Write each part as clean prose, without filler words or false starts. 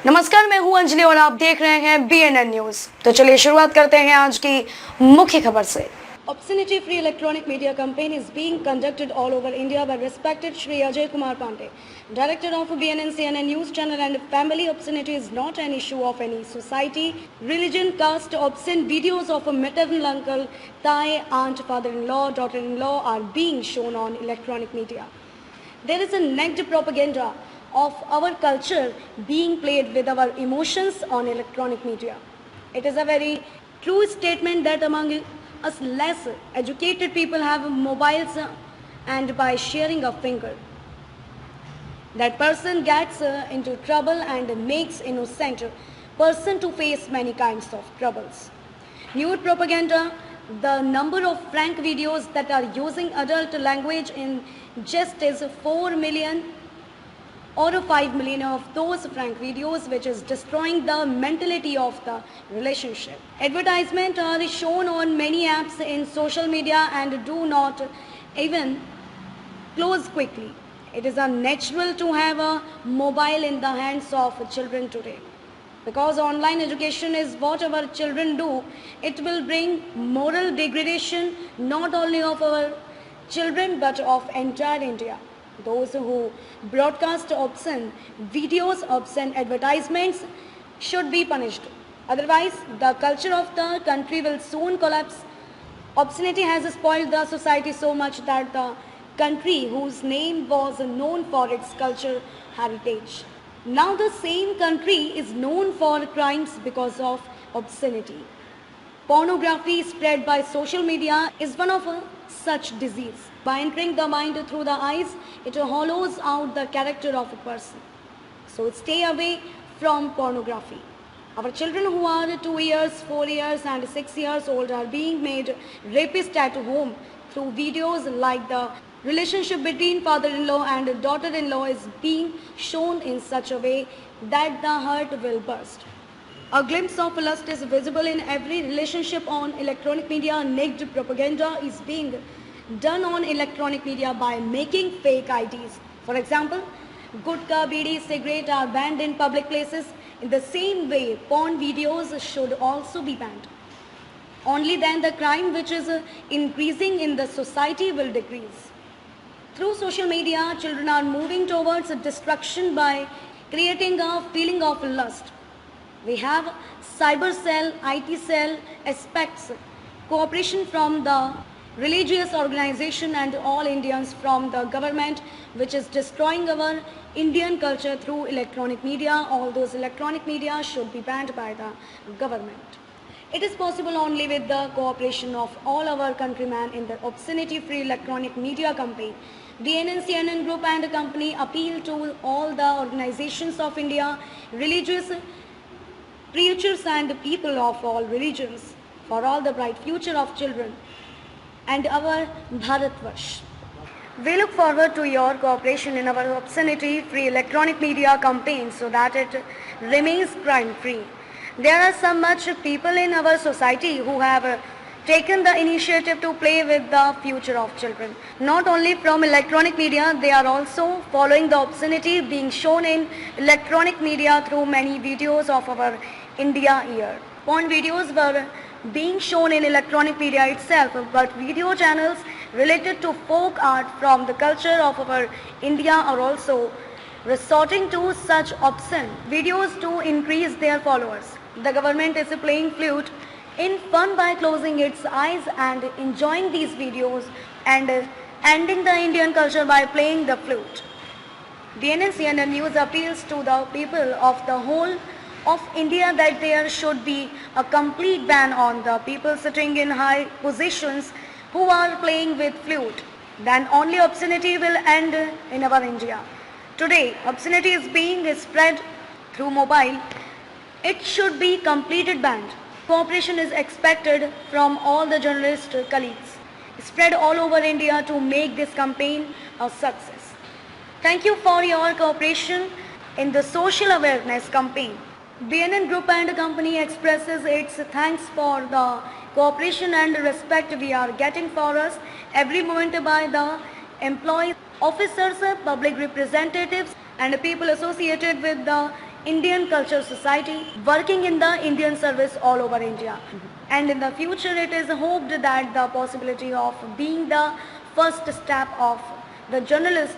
नमस्कार, मैं हूं अंजलि और आप देख रहे हैं BNN न्यूज। तो चलिए शुरुआत करते हैं आज की मुख्य खबर से। Obscenity free electronic media campaign is being conducted all over India by respected Shri Ajay Kumar Pandey, director of BNN CNN news channel and family. Obscenity is not an issue of any society, religion, caste. Obscene videos of a maternal uncle, thai, aunt, father-in-law, daughter-in-law are being shown on electronic media. There is a naked propaganda of our culture being played with our emotions on electronic media. It is a very true statement that among us less educated people have mobiles and by sharing a finger, that person gets into trouble and makes innocent person to face many kinds of troubles. Nude propaganda, the number of frank videos that are using adult language in jest is 4 million or 5 million of those frank videos, which is destroying the mentality of the relationship. Advertisements are shown on many apps in social media and do not even close quickly. It is unnatural to have a mobile in the hands of children today. Because online education is what our children do, it will bring moral degradation not only of our children but of entire India. Those who broadcast obscene videos, obscene advertisements should be punished. Otherwise, the culture of the country will soon collapse. Obscenity has spoiled the society so much that the country whose name was known for its culture heritage, now the same country is known for crimes because of obscenity. Pornography spread by social media is one of such disease. By entering the mind through the eyes, it hollows out the character of a person. So stay away from pornography. Our children who are 2 years, 4 years and 6 years old are being made rapists at home through videos like the relationship between father-in-law and daughter-in-law is being shown in such a way that the heart will burst. A glimpse of lust is visible in every relationship on electronic media. Naked propaganda is being done on electronic media by making fake IDs. For example, gutka, bidi, cigarette are banned in public places. In the same way, porn videos should also be banned. Only then the crime which is increasing in the society will decrease. Through social media, children are moving towards destruction by creating a feeling of lust. We have cyber cell, IT cell aspects, cooperation from the religious organization and all Indians from the government, which is destroying our Indian culture through electronic media. All those electronic media should be banned by the government. It is possible only with the cooperation of all our countrymen in the obscenity-free electronic media campaign. DNN CNN Group and company appeal to all the organizations of India, religious preachers and people of all religions for all the bright future of children and our Bharatvarsh. We look forward to your cooperation in our obscenity-free electronic media campaign so that it remains crime-free. There are so much people in our society who have taken the initiative to play with the future of children. Not only from electronic media, they are also following the obscenity being shown in electronic media through many videos of our India year. Porn videos were being shown in electronic media itself, but video channels related to folk art from the culture of our India are also resorting to such obscene videos to increase their followers. The government is playing flute in fun by closing its eyes and enjoying these videos and ending the Indian culture by playing the flute. DNN CNN News appeals to the people of the whole of India that there should be a complete ban on the people sitting in high positions who are playing with flute. Then only obscenity will end in our India. Today, obscenity is being spread through mobile. It should be completely banned. Cooperation is expected from all the journalist colleagues spread all over India to make this campaign a success. Thank you for your cooperation in the social awareness campaign. BNN Group and Company expresses its thanks for the cooperation and respect we are getting for us every moment by the employees, officers, public representatives and people associated with the Indian Culture Society, working in the Indian service all over India. And in the future, it is hoped that the possibility of being the first step of the journalist,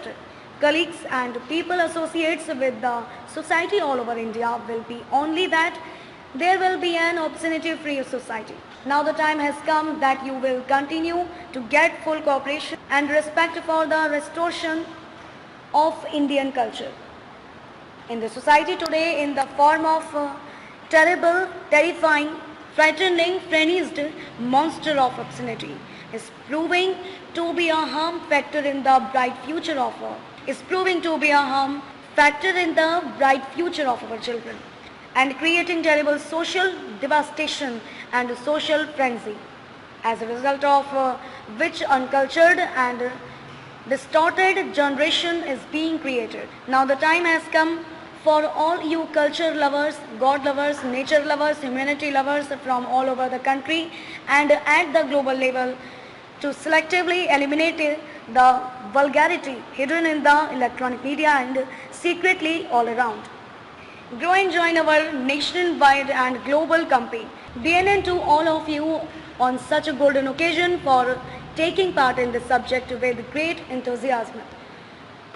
colleagues and people associates with the society all over India will be only that there will be an obscenity-free society. Now the time has come that you will continue to get full cooperation and respect for the restoration of Indian culture in the society today in the form of terrible, terrifying, frightening, frenzied monster of obscenity is proving to be a harm factor in the bright future of our children and creating terrible social devastation and social frenzy, as a result of which uncultured and distorted generation is being created. Now the time has come for all you culture lovers, God lovers, nature lovers, humanity lovers from all over the country and at the global level to selectively eliminate the vulgarity hidden in the electronic media and secretly all around. Grow and join our nationwide and global campaign. BNN to all of you on such a golden occasion for taking part in this subject with great enthusiasm.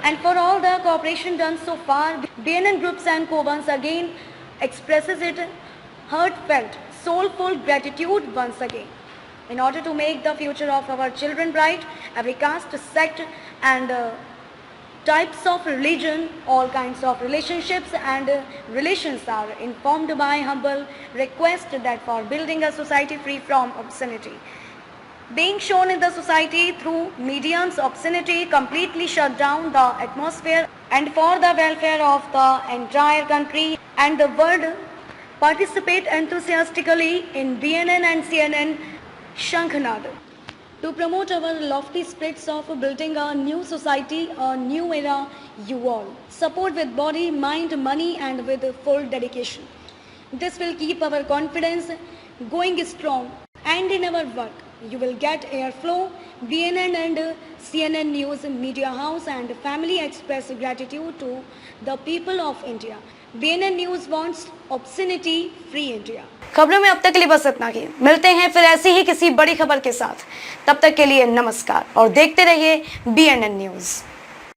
And for all the cooperation done so far, BNN Groups and Co once again expresses its heartfelt, soulful gratitude once again. In order to make the future of our children bright, every caste, sect and types of religion, all kinds of relationships and relations are informed by humble request that for building a society free from obscenity. Being shown in the society through mediums, obscenity completely shut down the atmosphere and for the welfare of the entire country and the world, participate enthusiastically in BNN and CNN Shankhanad to promote our lofty spirits of building a new society, a new era, you all. Support with body, mind, money and with full dedication. This will keep our confidence going strong and in our work. You will get airflow. BNN and CNN News Media House and family express gratitude to the people of India. BNN News wants obscenity free India. खबरों में अब तक के लिए बस इतना ही। मिलते हैं फिर ऐसी ही किसी बड़ी खबर के साथ। तब तक के लिए नमस्कार और देखते रहिए BNN न्यूज़।